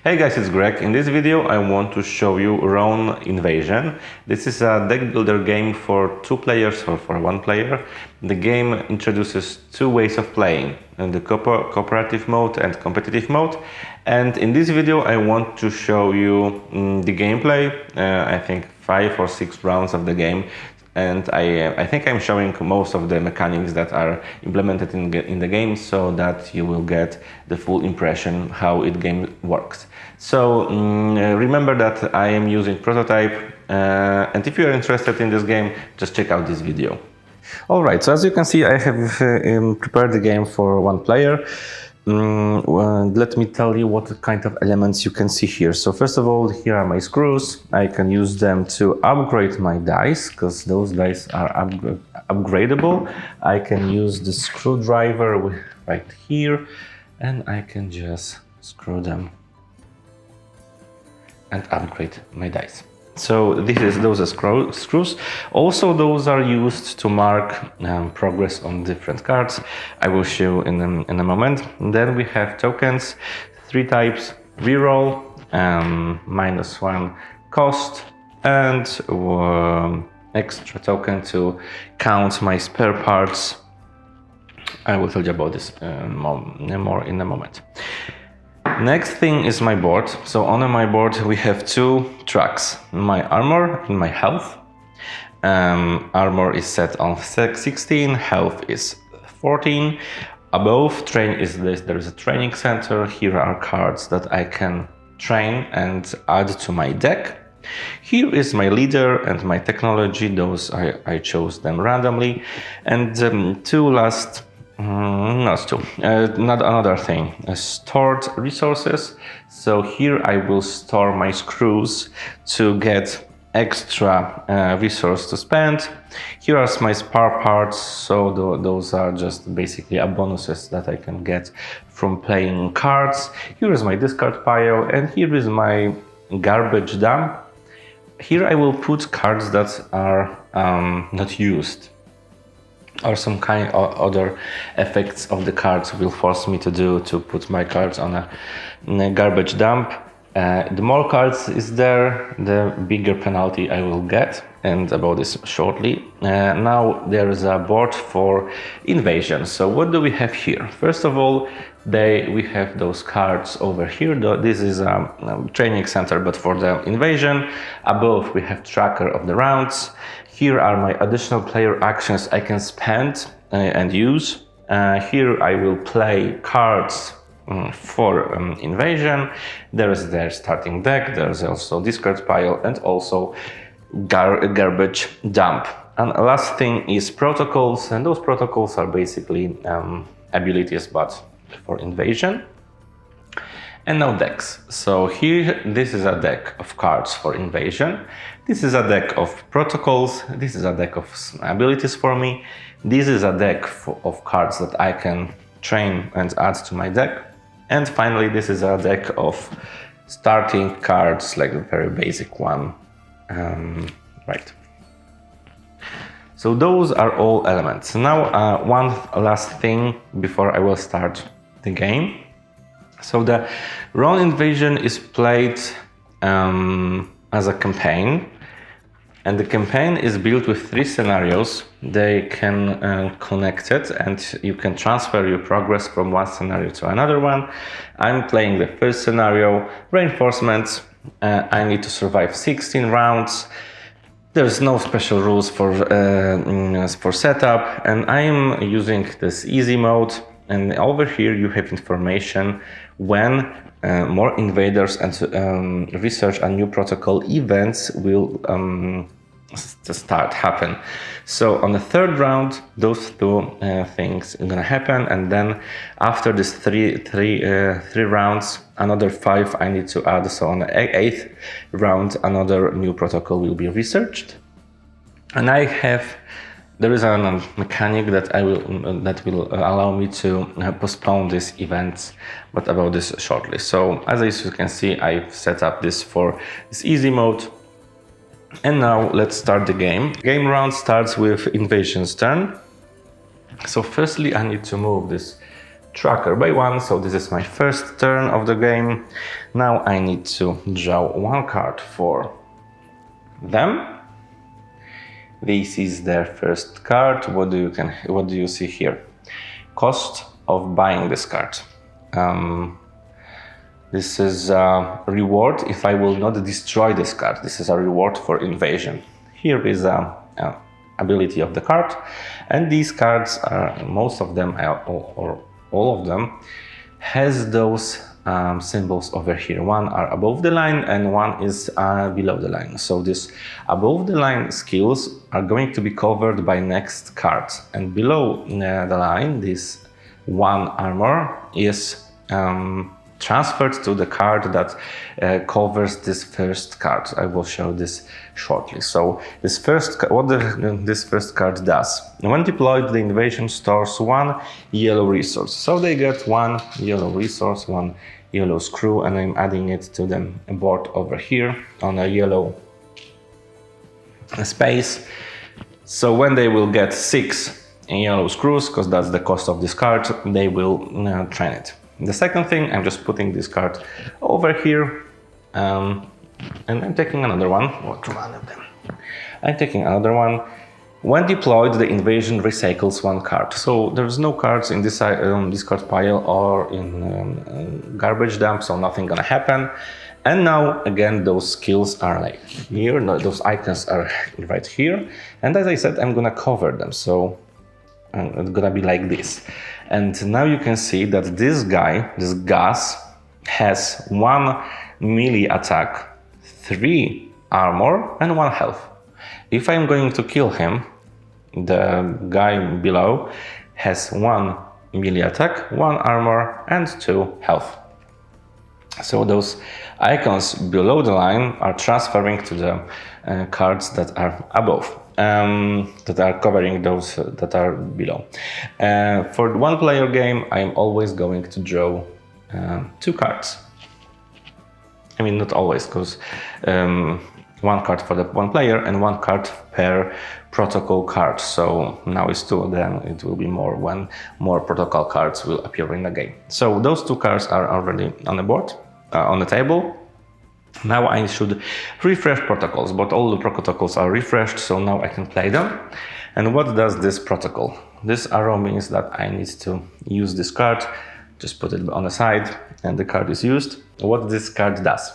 Hey guys, it's Greg. In this video I want to show you Rone Invasion. This is a deck builder game for 2 players or for 1 player. The game introduces 2 ways of playing, the cooperative mode and competitive mode. And in this video I want to show you the gameplay, I think 5 or 6 rounds of the game. And I think I'm showing most of the mechanics that are implemented in the game, so that you will get the full impression how the game works. So remember that I am using prototype, and if you are interested in this game, just check out this video. Alright, so as you can see, I have prepared the game for 1 player. Let me tell you what kind of elements you can see here. So first of all, here are my screws. I can use them to upgrade my dice, because those dice are upgradable. I can use the screwdriver right here, and I can just screw them and upgrade my dice. So those are screws. Also, those are used to mark progress on different cards. I will show in a moment. And then we have tokens, 3 types: reroll, -1 cost, and extra token to count my spare parts. I will tell you about this more in a moment. Next thing is my board. So on my board we have 2 tracks, my armor and my health. Armor is set on 16, health is 14. Above there is a training center. Here are cards that I can train and add to my deck. Here is my leader and my technology. Those I chose them randomly. And 2 last not another thing, stored resources. So here I will store my screws to get extra resource to spend. Here are my spare parts, so those are just basically bonuses that I can get from playing cards. Here is my discard pile, and here is my garbage dump. Here I will put cards that are not used, or some kind of other effects of the cards will force me to put my cards on a garbage dump. The more cards is there, the bigger penalty I will get, and about this shortly. Now there is a board for invasion. So what do we have here? First of all, we have those cards over here. This is a training center, but for the invasion. Above we have tracker of the rounds. Here are my additional player actions I can spend and use. Here I will play cards for invasion. There is their starting deck. There's also discard pile and also garbage dump. And last thing is protocols, and those protocols are basically abilities, but for invasion. And now decks. So here, this is a deck of cards for invasion. This is a deck of protocols. This is a deck of abilities for me. This is a deck of cards that I can train and add to my deck. And finally, this is a deck of starting cards, like a very basic one. Right. So those are all elements. Now, one last thing before I will start the game. So the Rone Invasion is played as a campaign, and the campaign is built with 3 scenarios. They can connect it, and you can transfer your progress from one scenario to another one. I'm playing the first scenario, reinforcements. I need to survive 16 rounds. There's no special rules for setup, and I am using this easy mode. And over here you have information when more invaders and research and new protocol events will happen. So on the 3rd round, those 2 things are gonna happen, and then after this three rounds, another 5 I need to add. So on the 8th round, another new protocol will be researched, and there is a mechanic that will allow me to postpone these events, but about this shortly. So as you can see, I've set up this for this easy mode. And now let's start the game. Game round starts with invasion's turn. So firstly, I need to move this tracker by 1, so this is my first turn of the game. Now I need to draw 1 card for them. This is their first card. What do you see here? Cost of buying this card. This is a reward if I will not destroy this card. This is a reward for invasion. Here is a ability of the card, and these cards are, most of them or all of them has those symbols over here. One are above the line and one is below the line. So this above the line skills are going to be covered by next cards, and below the line this 1 armor is transferred to the card that covers this first card. I will show this shortly. So this first card does. When deployed, the invasion stores 1 yellow resource. So they get 1 yellow resource, 1 yellow screw, and I'm adding it to the board over here on a yellow space. So when they will get 6 yellow screws, because that's the cost of this card, they will train it. The second thing, I'm just putting this card over here, and I'm taking another one. What one of them? I'm taking another one. When deployed, the invasion recycles 1 card. So there's no cards in this card pile or in garbage dump, so nothing gonna happen. And now again, those skills are like here. No, those icons are right here. And as I said, I'm gonna cover them. So it's gonna be like this. And now you can see that this guy, this Gus, has 1 melee attack, 3 armor, and 1 health. If I'm going to kill him, the guy below has 1 melee attack, 1 armor, and 2 health. So those icons below the line are transferring to the cards that are above. That are covering those that are below. For the 1-player game, I'm always going to draw 2 cards. I mean, not always, because 1 card for the 1 player and 1 card per protocol card. So now it's 2, then it will be more when more protocol cards will appear in the game. So those 2 cards are already on the board, on the table. Now I should refresh protocols, but all the protocols are refreshed, so now I can play them. And what does this protocol? This arrow means that I need to use this card, just put it on the side, and the card is used. What this card does?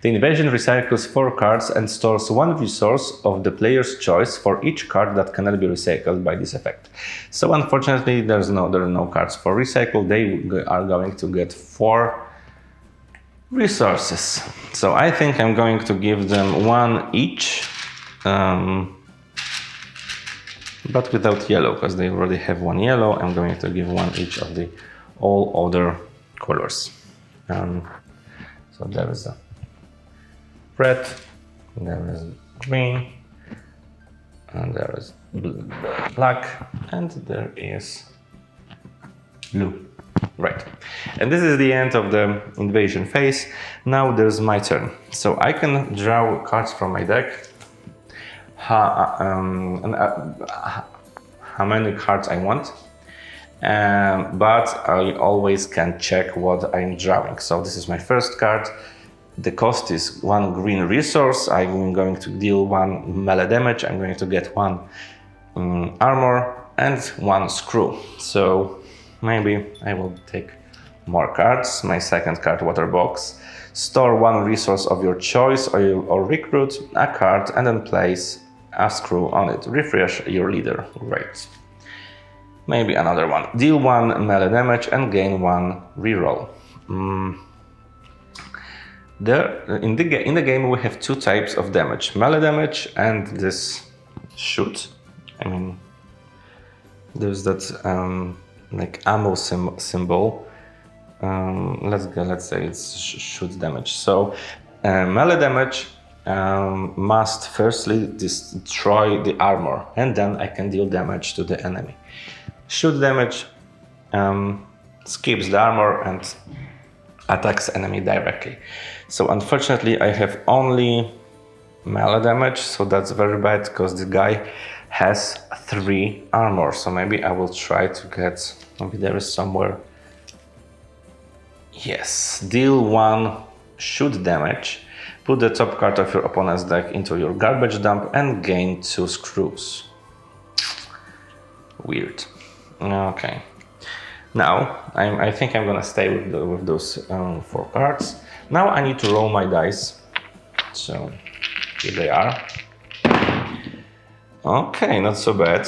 The invasion recycles 4 cards and stores 1 resource of the player's choice for each card that cannot be recycled by this effect. So unfortunately, there are no cards for recycle. They are going to get 4 resources. So I think I'm going to give them 1 each, but without yellow, because they already have 1 yellow. I'm going to give 1 each of the all other colors. So there is a red, there is green, and there is black, and there is blue. Right, and this is the end of the invasion phase. Now there's my turn. So I can draw cards from my deck. How many cards I want. But I always can check what I'm drawing. So this is my first card. The cost is 1 green resource. I'm going to deal 1 melee damage. I'm going to get 1 armor and 1 screw. So maybe I will take more cards. My second card, water box. Store 1 resource of your choice or recruit a card and then place a screw on it. Refresh your leader. Great. Maybe another one. Deal 1 melee damage and gain 1 reroll. In the game we have 2 types of damage. Melee damage and this shoot. I mean, there's that like ammo symbol. Let's say it's shoot damage. So melee damage must firstly destroy the armor, and then I can deal damage to the enemy. Shoot damage skips the armor and attacks enemy directly. So unfortunately I have only melee damage, so that's very bad because the guy has 3 armor. So maybe I will try to get, maybe there is somewhere Yes, deal 1 shoot damage. Put the top card of your opponent's deck into your garbage dump and gain 2 screws. Weird. Okay. Now, I think I'm gonna stay with those 4 cards. Now I need to roll my dice. So, here they are. Okay, not so bad.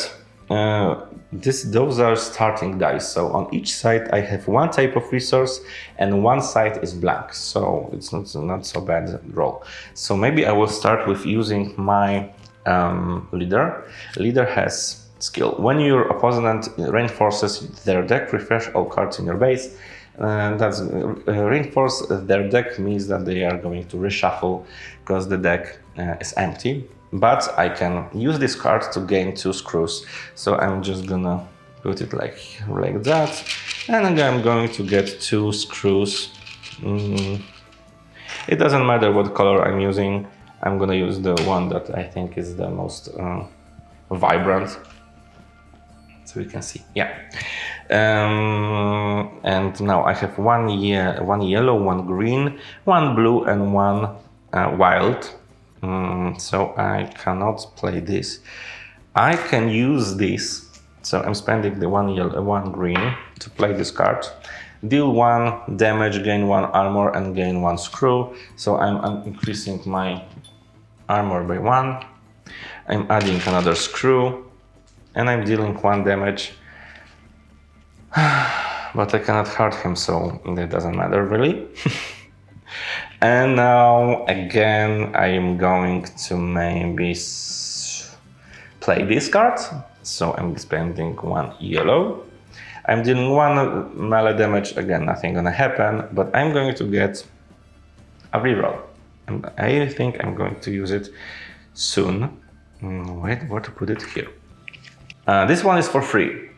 Those are starting dice. So on each side I have 1 type of resource and 1 side is blank. So it's not so bad roll. So maybe I will start with using my leader. Leader has skill. When your opponent reinforces their deck, refresh all cards in your base. That's reinforce their deck means that they are going to reshuffle because the deck is empty. But I can use this card to gain 2 screws. So I'm just gonna put it like that. And I'm going to get 2 screws. It doesn't matter what color I'm using. I'm gonna use the one that I think is the most vibrant. So you can see, yeah. And now I have one yellow, 1 green, 1 blue, and 1 wild. So I cannot play this. I can use this. So I'm spending the 1 yellow, 1 green to play this card. Deal 1 damage, gain 1 armor, and gain 1 screw. So I'm increasing my armor by 1. I'm adding another screw, and I'm dealing 1 damage. But I cannot hurt him, so it doesn't matter really. And now again I am going to maybe play this card. So I'm spending 1 yellow. I'm dealing 1 melee damage, again nothing gonna happen, but I'm going to get a reroll. And I think I'm going to use it soon. Wait, where to put it? Here. This one is for free.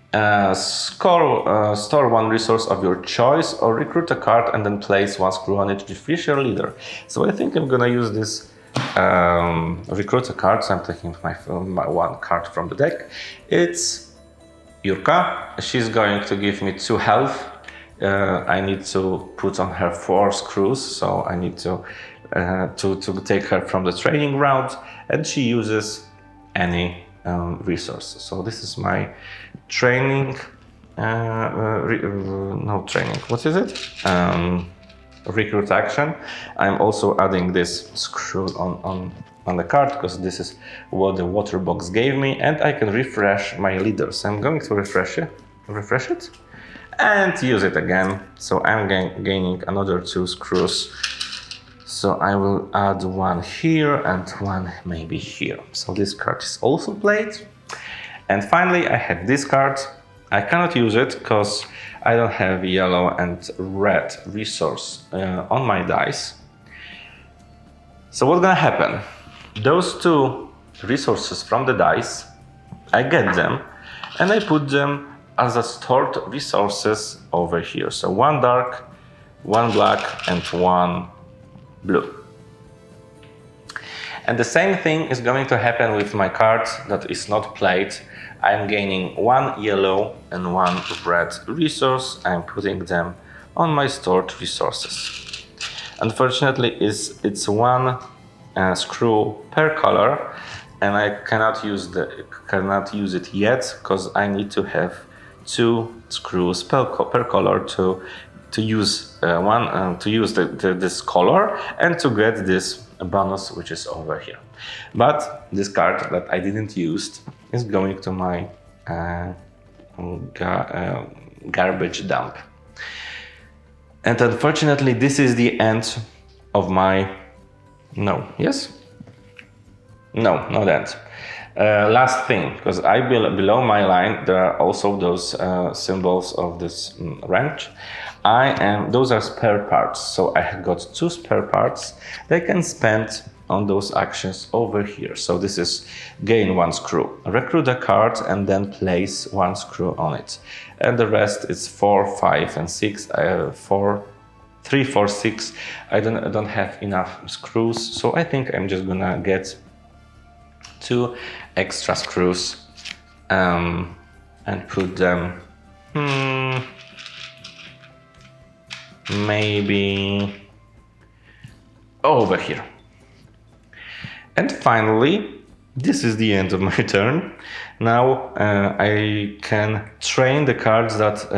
Store 1 resource of your choice or recruit a card and then place 1 screw on it to refresh your leader. So I think I'm gonna use this recruit a card. So I'm taking my 1 card from the deck. It's Yurka. She's going to give me 2 health. I need to put on her 4 screws, so I need to take her from the training ground, and she uses any resource. So this is my training, no training, what is it? Recruit action. I'm also adding this screw on the card because this is what the water box gave me, and I can refresh my leader. So I'm going to refresh it and use it again. So I'm gaining another 2 screws. So I will add 1 here and 1 maybe here. So this card is also played. And finally I have this card. I cannot use it because I don't have yellow and red resource on my dice. So what's gonna happen? Those 2 resources from the dice, I get them and I put them as a stored resources over here. So 1 dark, 1 black, and 1 blue. And the same thing is going to happen with my card that is not played. I'm gaining 1 yellow and 1 red resource. I'm putting them on my stored resources. Unfortunately, it's 1 screw per color, and I cannot use it yet because I need to have 2 screws per color to use this color and to get this bonus, which is over here. But this card that I didn't use is going to my garbage dump. And unfortunately, this is the end of my... No, yes? No, not end. Last thing, because below my line there are also those symbols of this wrench. Those are spare parts, so I got 2 spare parts that I can spend on those actions over here. So this is gain 1 screw, recruit a card, and then place 1 screw on it. And the rest is 4, 5, and 6. 3, 4, 6. I don't have enough screws, so I think I'm just gonna get 2 extra screws and put them maybe over here. And finally, this is the end of my turn. Now I can train the cards that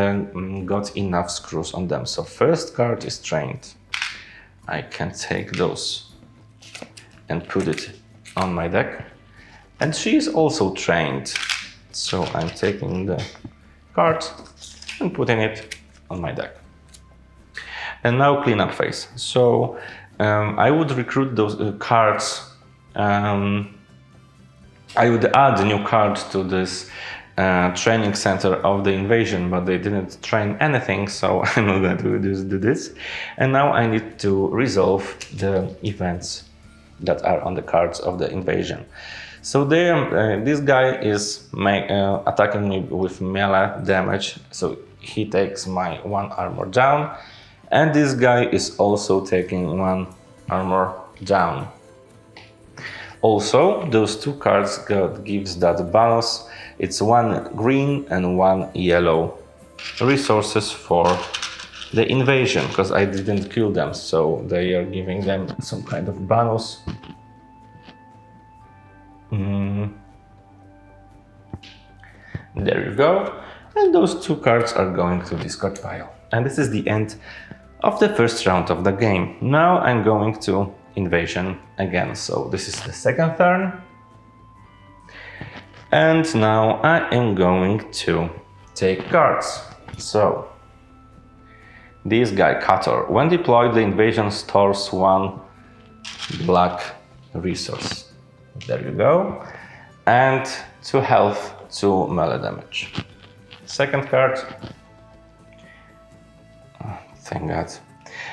got enough screws on them. So first card is trained. I can take those and put it on my deck. And she is also trained. So I'm taking the card and putting it on my deck. And now cleanup phase. So I would recruit those cards. I would add a new card to this training center of the invasion, but they didn't train anything, so I'm not going to just do this. And now I need to resolve the events that are on the cards of the invasion. So this guy is attacking me with melee damage, so he takes my 1 armor down, and this guy is also taking 1 armor down. Also, those 2 cards gives that bonus. It's 1 green and 1 yellow resources for the invasion, because I didn't kill them, so they are giving them some kind of bonus. There you go. And those 2 cards are going to discard pile. And this is the end of the first round of the game. Now I'm going to invasion again. So this is the second turn. And now I am going to take cards. So this guy, Cutter, when deployed, the invasion stores 1 black resource. There you go. And 2 health, 2 melee damage. Second card. Oh, thank God.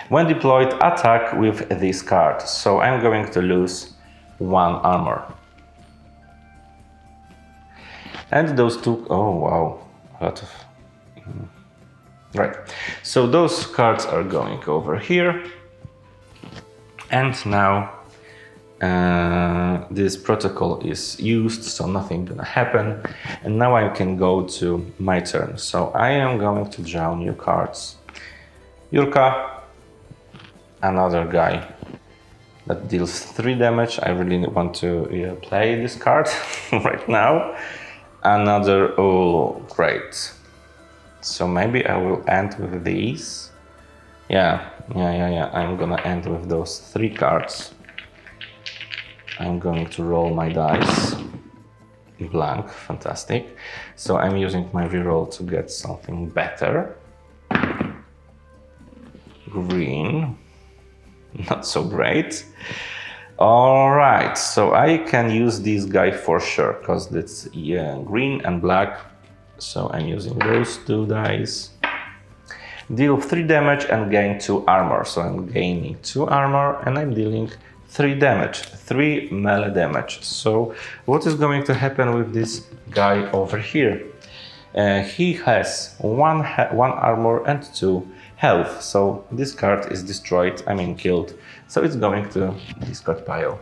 When deployed, attack with this card. So I'm going to lose 1 armor. And those 2, oh wow, a lot of, right. So those cards are going over here. And now this protocol is used, so nothing gonna happen. And now I can go to my turn. So I am going to draw new cards. Yurka, another guy that deals 3 damage. I really want to play this card right now. Another, oh great. So maybe I will end with these. Yeah. I'm gonna end with those 3 cards. I'm going to roll my dice. Blank, fantastic. So I'm using my reroll to get something better. Green, not so great. All right, so I can use this guy for sure, because it's green and black. So I'm using those 2 dice. Deal 3 damage and gain 2 armor. So I'm gaining 2 armor and I'm dealing 3 damage, 3 melee damage. So what is going to happen with this guy over here? He has 1 armor and 2 health. So this card is destroyed, I mean killed. So it's going to discard pile.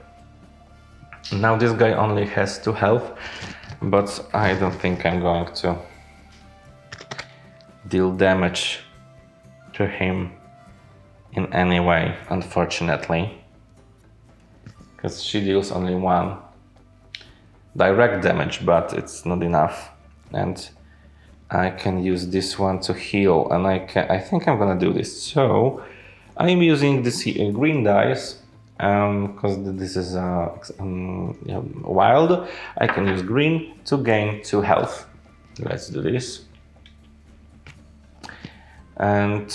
Now this guy only has 2 health, but I don't think I'm going to deal damage to him in any way, unfortunately. Because she deals only 1 direct damage, but it's not enough. And I can use this one to heal, and I think I'm gonna do this. So I'm using this green dice because this is wild. I can use green to gain 2 health. Let's do this. And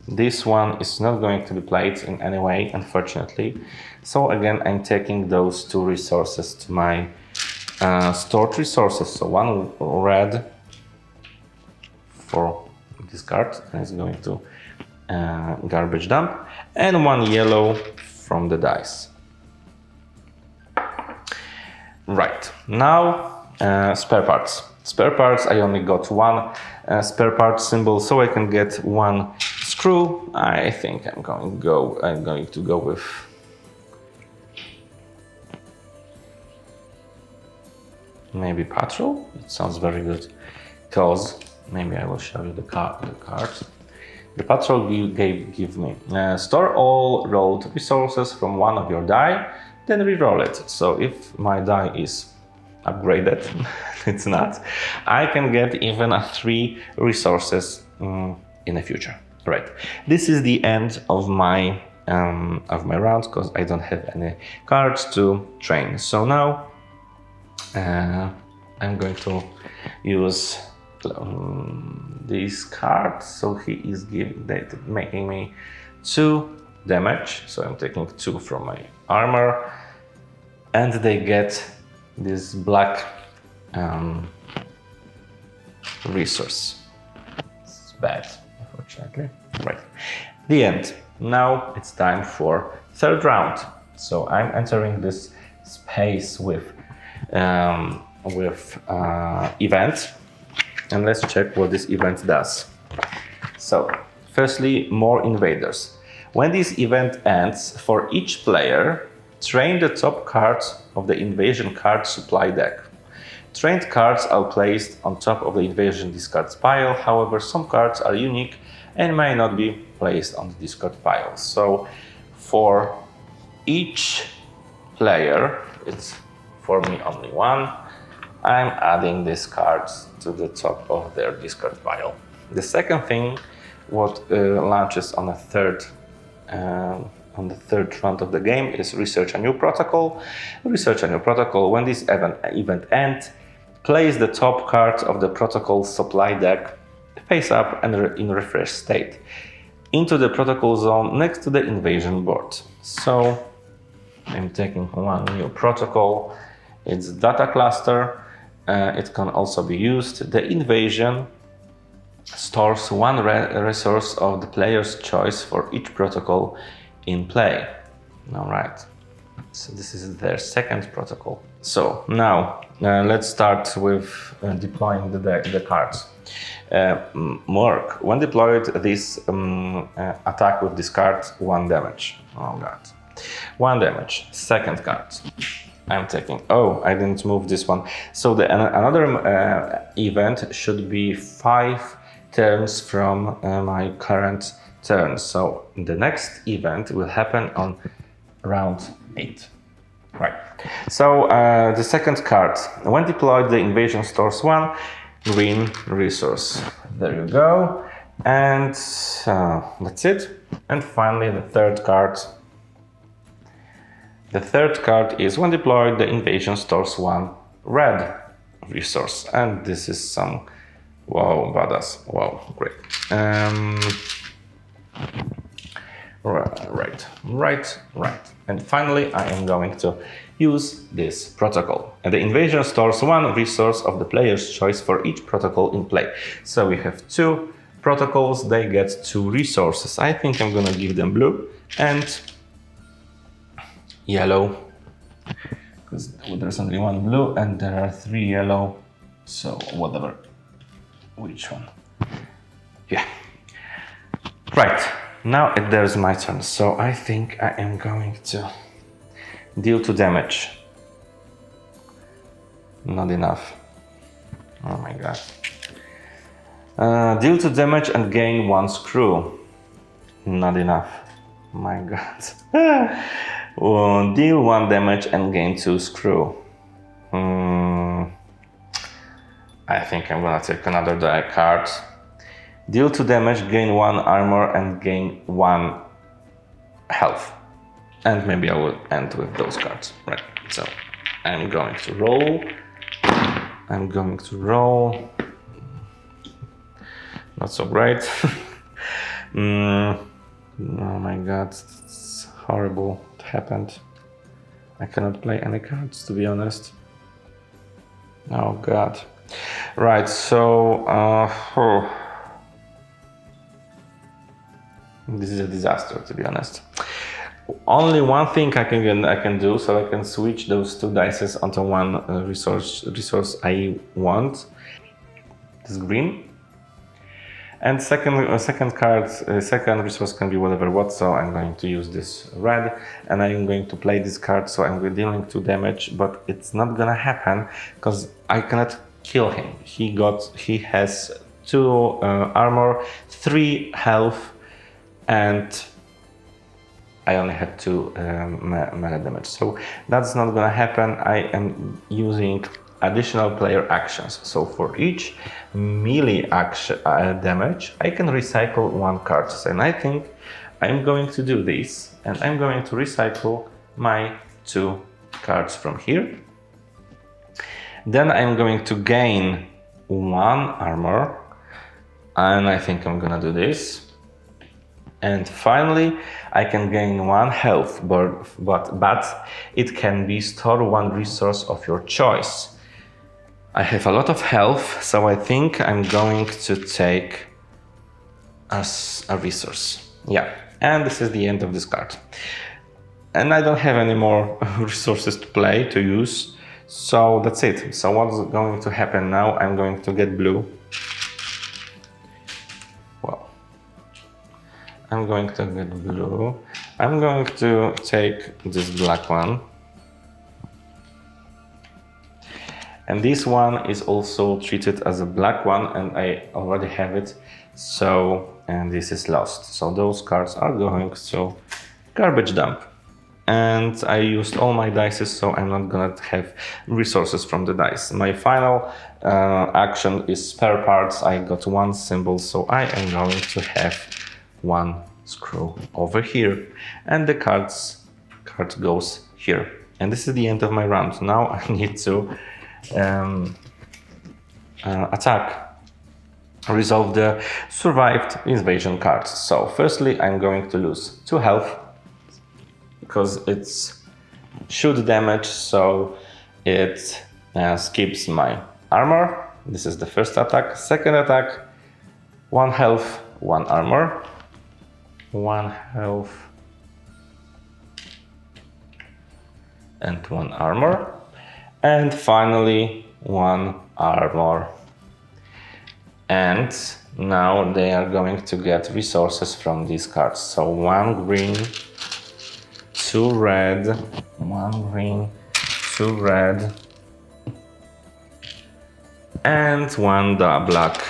this one is not going to be played in any way, unfortunately. So again, I'm taking those 2 resources to my stored resources. So 1 red for this card, and it's going to garbage dump, and 1 yellow from the dice. Right, now spare parts. Spare parts, I only got 1 spare part symbol, so I can get 1 screw. I think I'm going to go with maybe patrol. It sounds very good, because maybe I will show you the card. The patrol give me. Store all rolled resources from one of your die, then reroll it. So if my die is upgraded, it's not, I can get even 3 resources in the future. Right. This is the end of my round because I don't have any cards to train. So now I'm going to use these cards. So he is making me 2 damage. So I'm taking 2 from my armor, and they get this black resource. It's bad, unfortunately. Right. The end. Now it's time for 3rd round. So I'm entering this space with event, and let's check what this event does. So firstly, more invaders. When this event ends, for each player, train the top cards of the invasion card supply deck. Trained cards are placed on top of the invasion discards pile. However, some cards are unique and may not be placed on the discard pile. So for each player, it's for me only 1, I'm adding these cards to the top of their discard pile. The second thing, what launches on the third round of the game, is research a new protocol. Research a new protocol. When this event ends, place the top cards of the protocol supply deck face up and in refreshed state into the protocol zone next to the invasion board. So I'm taking 1 new protocol. It's data cluster. It can also be used. The invasion stores 1 resource of the player's choice for each protocol in play. All right. So this is their 2nd protocol. So now let's start with deploying the cards. Mark, when deployed, this attack with discard 1 damage. Oh god. 1 damage. 2nd card. I'm taking. Oh, I didn't move this one. So another event should be 5 turns from my current turn. So the next event will happen on round 8. Right. So the 2nd card. When deployed, the invasion stores 1 green resource. There you go. And that's it. And finally, the 3rd card. The 3rd card is when deployed, the invasion stores 1 red resource. And this is some, wow, badass. Wow, great. Right. And finally, I am going to use this protocol. And the invasion stores 1 resource of the player's choice for each protocol in play. So we have 2 protocols, they get 2 resources. I think I'm gonna give them blue and yellow, because there's only 1 blue and there are 3 yellow, so whatever, which one? Yeah. Right, now there's my turn, so I think I am going to deal 2 damage. Not enough. Oh my god. Deal 2 damage and gain 1 screw. Not enough. My god. Deal 1 damage and gain 2 screw. I think I'm gonna take another die card. Deal 2 damage, gain 1 armor and gain 1 health. And maybe I will end with those cards. Right, so I'm going to roll. Not so great. Oh my god, it's horrible. It happened. I cannot play any cards, to be honest. Oh god. Right, so this is a disaster, to be honest. Only one thing I can do, so I can switch those 2 dice onto 1 resource I want. This green. And second resource can be whatever what, so I'm going to use this red, and I'm going to play this card, so I'm dealing 2 damage, but it's not gonna happen because I cannot kill him. He has 2 armor, 3 health, and I only had 2 melee damage. So that's not gonna happen. I am using additional player actions. So for each melee action damage, I can recycle 1 card. And I think I'm going to do this, and I'm going to recycle my 2 cards from here. Then I'm going to gain 1 armor, and I think I'm gonna do this. And finally, I can gain 1 health, but it can be store 1 resource of your choice. I have a lot of health, so I think I'm going to take as a resource. Yeah, and this is the end of this card. And I don't have any more resources to play, to use. So that's it. So what's going to happen now? I'm going to get blue. Well, I'm going to get blue. I'm going to take this black one. And this one is also treated as a black one, and I already have it. So, and this is lost. So those cards are going to garbage dump. And I used all my dice, so I'm not gonna have resources from the dice. My final action is spare parts. I got 1 symbol, so I am going to have 1 screw over here, and the card goes here. And this is the end of my round. Now I need to attack, resolve the survived invasion cards. So firstly, I'm going to lose 2 health, because it's shoot damage, so it skips my armor. This is the first attack. Second attack, 1 health, 1 armor, 1 health, and 1 armor, and finally 1 armor. And now they are going to get resources from these cards. So 1 green, 2 red, 1 green, 2 red, and 1 black.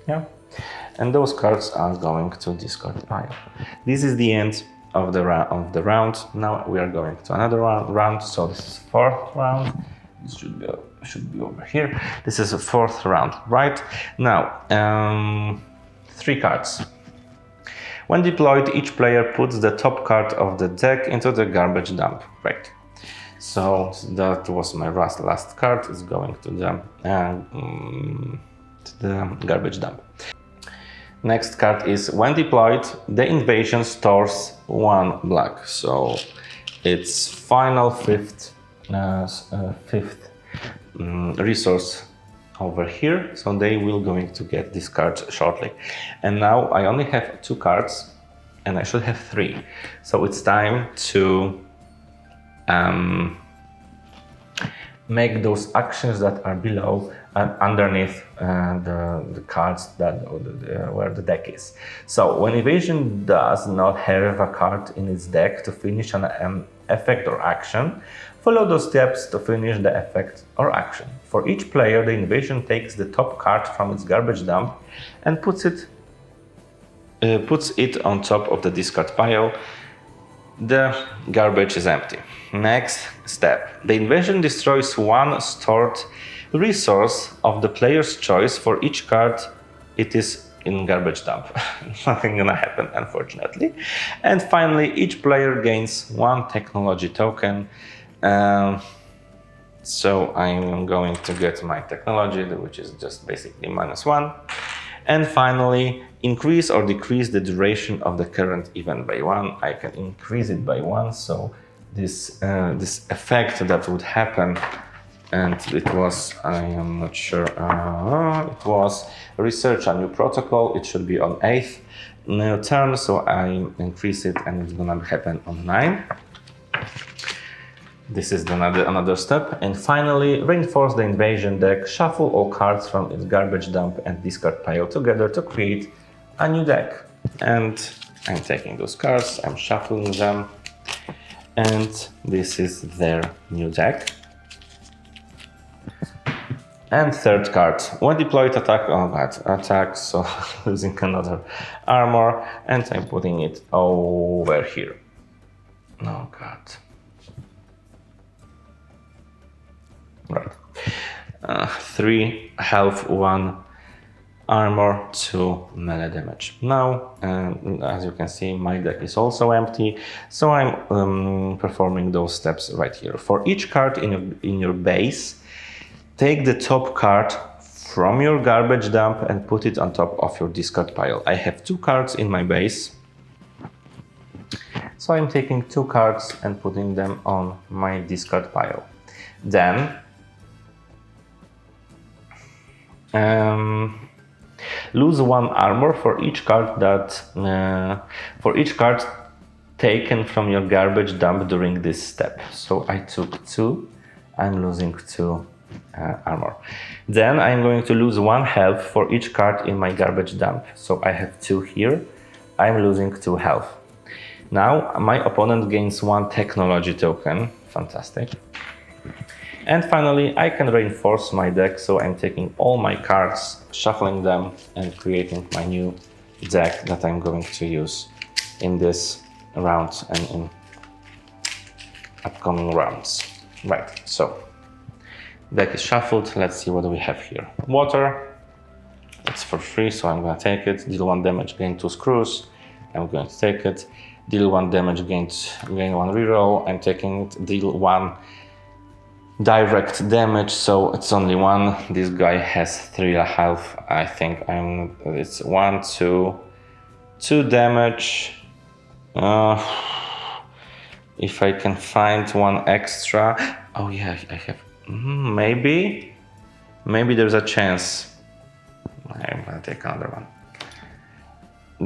Yeah, and those cards are going to discard pile. This is the end of the round. Now we are going to another round. So this is 4th round. This should be over here. This is a 4th round, right? Now, 3 cards. When deployed, each player puts the top card of the deck into the garbage dump. Great. So that was my last card. It's going to the garbage dump. Next card is, when deployed, the invasion stores 1 black. So it's final 5th resource over here, so they will going to get this card shortly. And now I only have 2 cards, and I should have 3. So it's time to make those actions that are below underneath the cards where the deck is. So when invasion does not have a card in its deck to finish an effect or action, follow those steps to finish the effect or action. For each player, the invasion takes the top card from its garbage dump and puts it on top of the discard pile. The garbage is empty. Next step. The invasion destroys 1 stored resource of the player's choice for each card it is in garbage dump. Nothing gonna happen, unfortunately. And finally, each player gains 1 technology token. So I'm going to get my technology, which is just basically -1. And finally, increase or decrease the duration of the current event by 1. I can increase it by 1, so this effect that would happen, and it was, I am not sure, it was research a new protocol. It should be on 8th turn, so I increase it, and it's gonna happen on 9. This is another step. And finally, reinforce the invasion deck, shuffle all cards from its garbage dump and discard pile together to create a new deck. And I'm taking those cards, I'm shuffling them, and this is their new deck. And third card, when deployed attack, oh god, attack, so losing another armor, and I'm putting it over here. Oh god. Right. 3 health, 1 armor, 2 melee damage. Now, as you can see, my deck is also empty, so I'm performing those steps right here. For each card in your base, take the top card from your garbage dump and put it on top of your discard pile. I have 2 cards in my base, so I'm taking 2 cards and putting them on my discard pile. Then lose 1 armor for each card taken from your garbage dump during this step. So I took 2, I'm losing 2 armor. Then I'm going to lose 1 health for each card in my garbage dump. So I have 2 here, I'm losing 2 health. Now my opponent gains 1 technology token, fantastic. And finally, I can reinforce my deck, so I'm taking all my cards, shuffling them, and creating my new deck that I'm going to use in this round and in upcoming rounds. Right, so deck is shuffled. Let's see what we have here. Water, it's for free, so I'm gonna take it. Deal 1 damage, gain 2 screws. I'm going to take it. Deal 1 damage, gain 1 reroll. I'm taking it. Deal 1 direct damage, so it's only 1. This guy has 3 health. I think it's 1, 2 damage. If I can find 1 extra. Oh yeah, I have. Maybe there's a chance. I'm gonna take another one.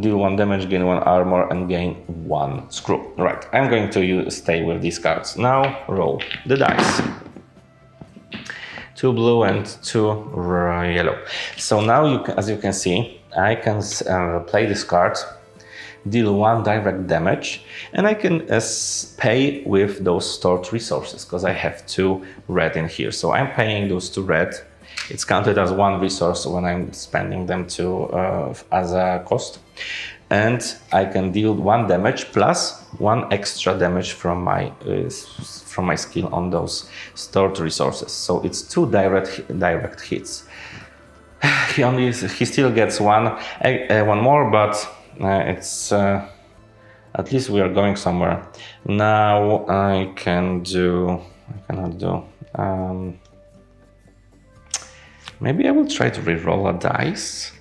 Deal 1 damage, gain 1 armor, and gain 1 screw. Right, I'm going to stay with these cards. Now roll the dice. 2 blue and 2 yellow. So now, as you can see, I can play this card, deal 1 direct damage, and I can pay with those stored resources, because I have 2 red in here. So I'm paying those 2 red. It's counted as 1 resource when I'm spending them as a cost. And I can deal 1 damage plus 1 extra damage from my skill on those stored resources. So it's 2 direct hits. He still gets one more, but it's at least we are going somewhere. Now I cannot do. Maybe I will try to reroll a dice.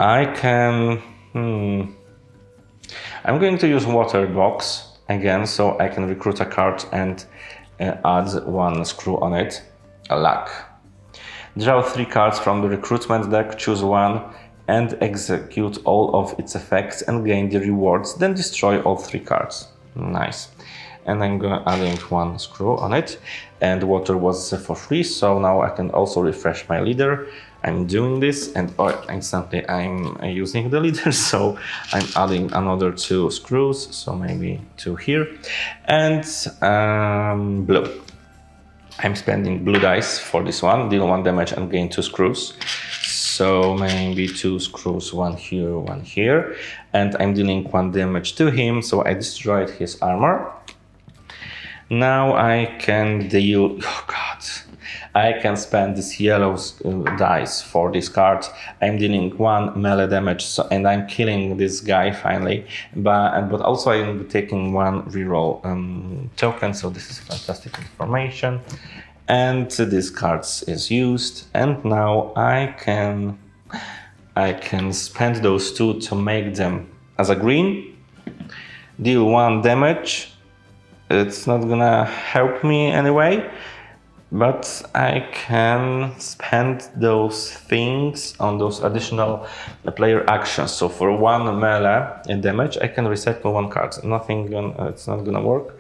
I can. I'm going to use water box again, so I can recruit a card and add 1 screw on it. A luck. Draw 3 cards from the recruitment deck, choose 1, and execute all of its effects and gain the rewards. Then destroy all 3 cards. Nice. And I'm adding 1 screw on it. And water was for free, so now I can also refresh my leader. I'm doing this, and instantly I'm using the leader, so I'm adding another 2 screws, so maybe 2 here. And blue. I'm spending blue dice for this one, deal 1 damage and gain 2 screws. So maybe 2 screws, 1 here, 1 here. And I'm dealing 1 damage to him, so I destroyed his armor. Now I can deal, oh god, I can spend this yellow dice for this card. I'm dealing 1 melee damage, and I'm killing this guy finally. But also I'm taking 1 reroll token, so this is fantastic information. And this card is used, and now I can spend those 2 to make them as a green. Deal 1 damage. It's not gonna help me anyway, but I can spend those things on those additional player actions. So for 1 melee damage, I can recycle 1 card. It's not gonna work.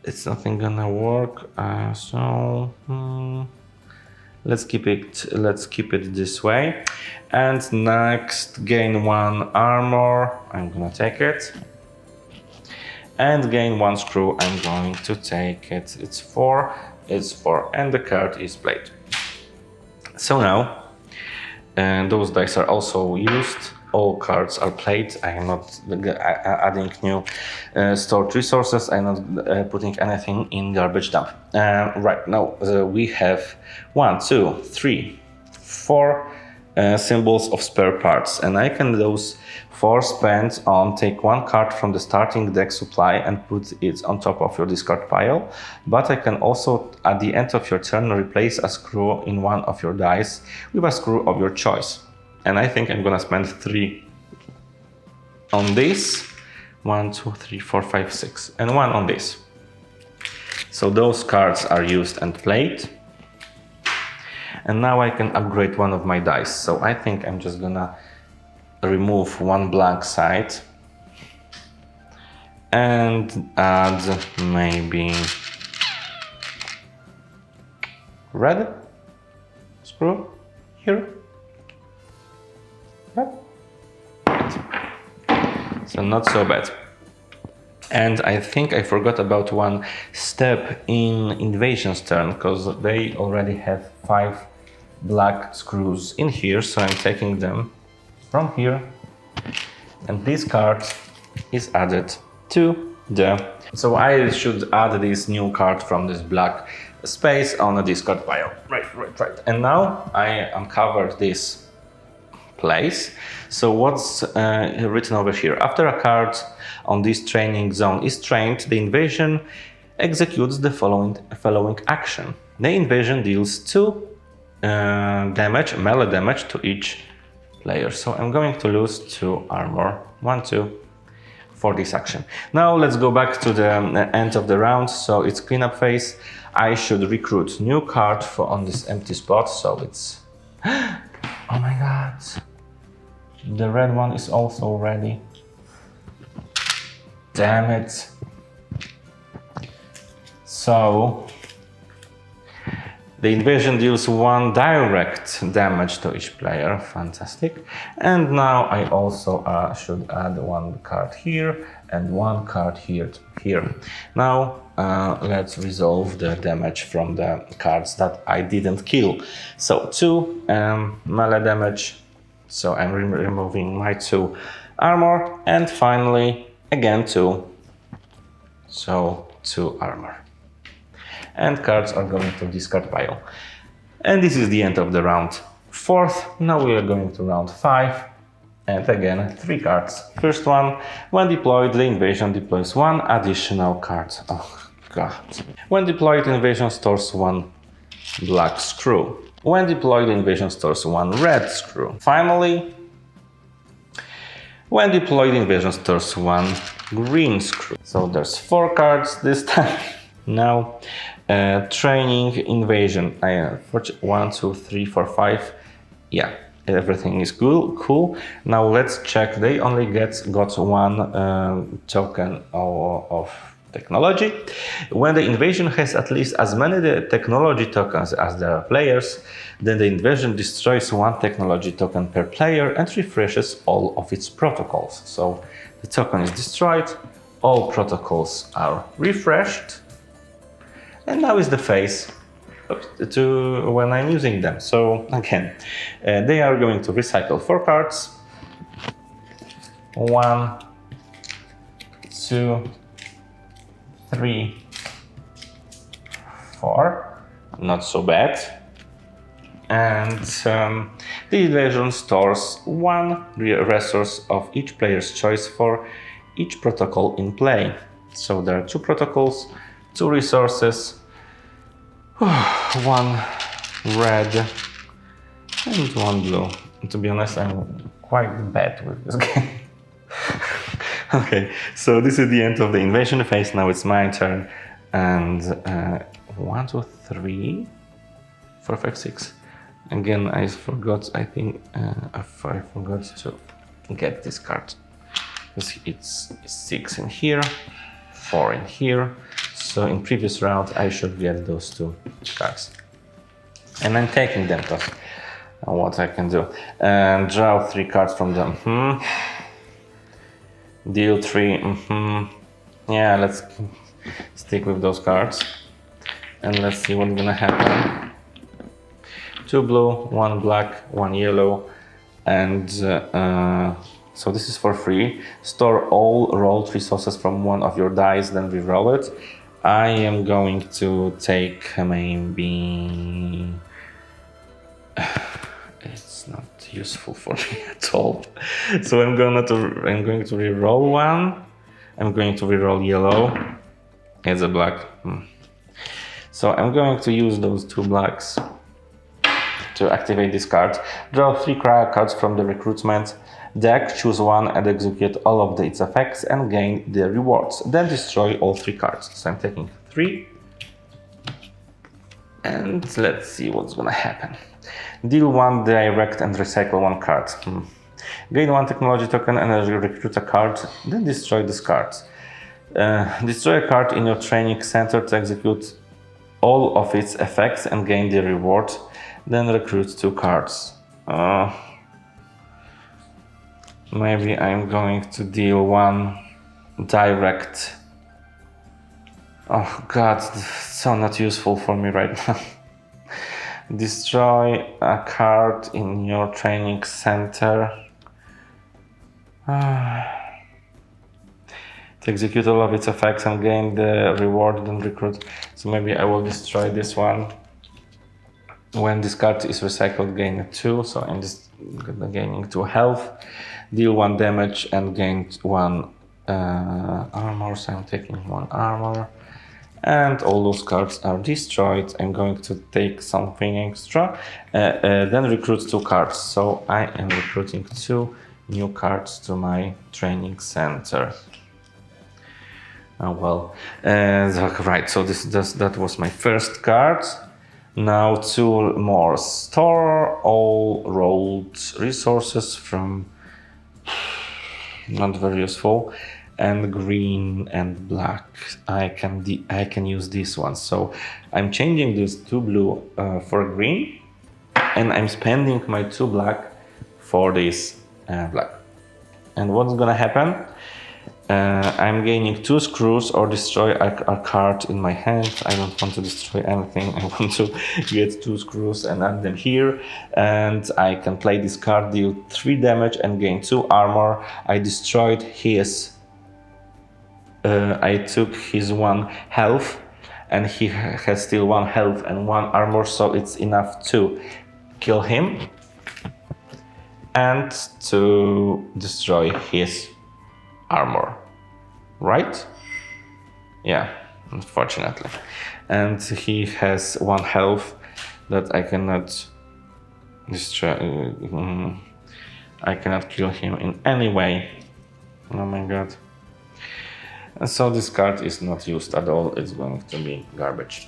It's nothing gonna work. Let's keep it this way. And next, gain 1 armor. I'm gonna take it. And gain 1 screw, I'm going to take it. It's 4 is 4, and the card is played. So now, those dice are also used. All cards are played. I am not adding new stored resources. I'm not putting anything in garbage dump. Right now, we have 1, 2, 3, 4 symbols of spare parts, and I can those 4 spend on take 1 card from the starting deck supply and put it on top of your discard pile. But I can also, at the end of your turn, replace a screw in one of your dice with a screw of your choice. And I think I'm gonna spend 3 on this. 1, 2, 3, 4, 5, 6, and 1 on this. So those cards are used and played. And now I can upgrade one of my dice. So I think I'm just gonna remove 1 blank side and add maybe red screw here. So not so bad. And I think I forgot about one step in Invasion's turn, because they already have 5 black screws in here, so I'm taking them from here, and this card is added to the... So I should add this new card from this black space on a discard pile. Right. And now I uncovered this place. So what's written over here? After a card on this training zone is trained, the invasion executes the following action. The invasion deals 2 damage, melee damage to each player. So I'm going to lose 2 armor, 1, 2, for this action. Now let's go back to the end of the round. So it's cleanup phase. I should recruit new card on this empty spot. So it's... Oh my god. The red one is also ready. Damn it. So the invasion deals 1 direct damage to each player. Fantastic. And now I also should add 1 card here and 1 card here to here. Now let's resolve the damage from the cards that I didn't kill. So 2 melee damage. So I'm removing my 2 armor, and finally again 2. So 2 armor. And cards are going to discard pile. And this is the end of the round 4th. Now we are going to round 5. And again 3 cards. First one, when deployed, the invasion deploys 1 additional card. Oh god. When deployed, invasion stores 1 black screw. When deployed, the invasion stores 1 red screw. Finally, when deployed, the invasion stores 1 green screw. So there's 4 cards this time. Now, training invasion. I have 1, 2, 3, 4, 5. Yeah, everything is cool. Now let's check. They only got 1 token of technology. When the invasion has at least as many technology tokens as there are players, then the invasion destroys 1 technology token per player and refreshes all of its protocols. So the token is destroyed, all protocols are refreshed, and now is the phase to when I'm using them. So again, they are going to recycle 4 cards. 1, 2, 3, 4, not so bad. And the invasion stores 1 resource of each player's choice for each protocol in play. So there are 2 protocols, 2 resources, 1 red and 1 blue. To be honest, I'm quite bad with this game. Okay, so this is the end of the invasion phase. Now it's my turn. And 1, 2, 3, 4, 5, 6. Again, I forgot, I think I forgot to get this card. Because it's 6 in here, 4 in here. So in previous round, I should get those 2 cards. And I'm taking them because what I can do. And draw 3 cards from them. Deal 3. Yeah, let's stick with those cards. And let's see what's gonna happen. 2 blue, 1 black, 1 yellow, and so this is for free. Store all rolled resources from one of your dice, then re-roll it. I am going to take maybe... It's not useful for me at all. So I'm going to re-roll one. I'm going to re-roll yellow. It's a black. So I'm going to use those 2 blacks to activate this card. Draw 3 cards from the recruitment deck, choose one and execute all of its effects and gain the rewards. Then destroy all 3 cards. So I'm taking 3. And let's see what's gonna happen. Deal 1 direct and recycle 1 card. Gain 1 technology token and recruit a card, then destroy this card. Destroy a card in your training center to execute all of its effects and gain the reward. Then recruit 2 cards. Maybe I'm going to deal 1 direct. Oh god, so not useful for me right now. Destroy a card in your training center. To execute all of its effects and gain the reward, then recruit. So maybe I will destroy this one. When this card is recycled, gain 2. So I'm just gaining 2 health. Deal 1 damage and gain 1 armor. So I'm taking 1 armor. And all those cards are destroyed. I'm going to take something extra. Then recruit 2 cards. So I am recruiting 2 new cards to my training center. Right, so that was my first card. Now 2 more. Store all rolled resources from... not very useful. And green and black. I can use this one. So I'm changing this 2 blue for green, and I'm spending my 2 black for this black. And what's gonna happen? I'm gaining 2 screws or destroy a card in my hand. I don't want to destroy anything. I want to get 2 screws and add them here. And I can play this card, deal 3 damage and gain 2 armor. I destroyed his... I took his 1 health, and he has still 1 health and 1 armor, so it's enough to kill him and to destroy his armor, right? Yeah, unfortunately. And he has 1 health that I cannot destroy. I cannot kill him in any way. Oh my god. And so this card is not used at all. It's going to be garbage.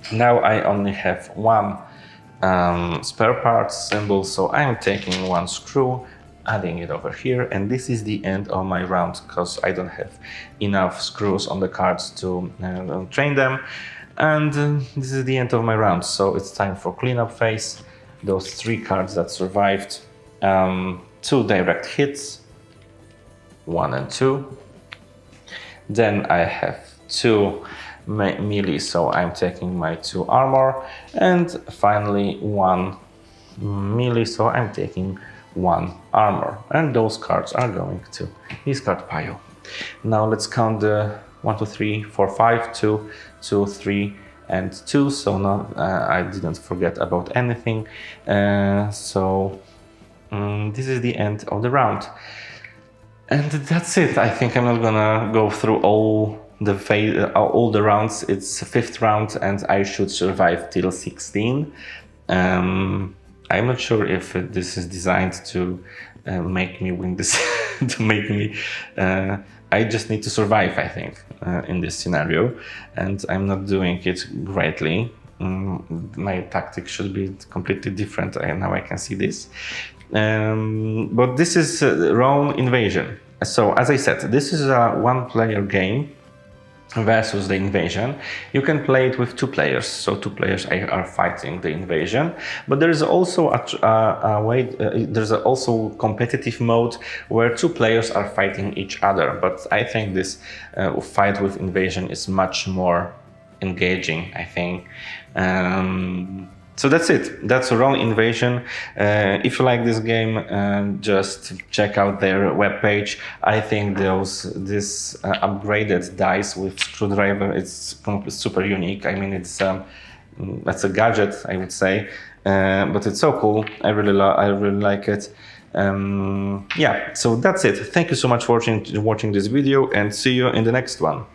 Now I only have 1 spare parts symbol, so I'm taking 1 screw, adding it over here, and this is the end of my round because I don't have enough screws on the cards to train them, and this is the end of my round. So it's time for cleanup phase. Those 3 cards that survived, 2 direct hits, 1 and 2. Then I have 2 melee, so I'm taking my 2 armor, and finally 1 melee, so I'm taking 1 armor, and those cards are going to this card pile. Now let's count the 1, 2, 3, 4, 5, 2, 2, 3, and 2. So now I didn't forget about anything. This is the end of the round. And that's it. I think I'm not gonna go through all the rounds. It's the 5th round, and I should survive till 16. I'm not sure if this is designed to make me win this. To make me. I just need to survive, I think, in this scenario, and I'm not doing it greatly. My tactic should be completely different. Now I can see this. But this is Rone Invasion. So as I said, this is a 1-player game versus the invasion. You can play it with 2 players, so 2 players are fighting the invasion. But there is also there's also competitive mode where 2 players are fighting each other. But I think this fight with invasion is much more engaging, I think. So that's it. That's Rone Invasion. If you like this game, just check out their webpage. I think this upgraded dice with screwdriver is super unique. I mean, that's a gadget, I would say, but it's so cool. I really like it. Yeah, so that's it. Thank you so much for watching this video, and see you in the next one.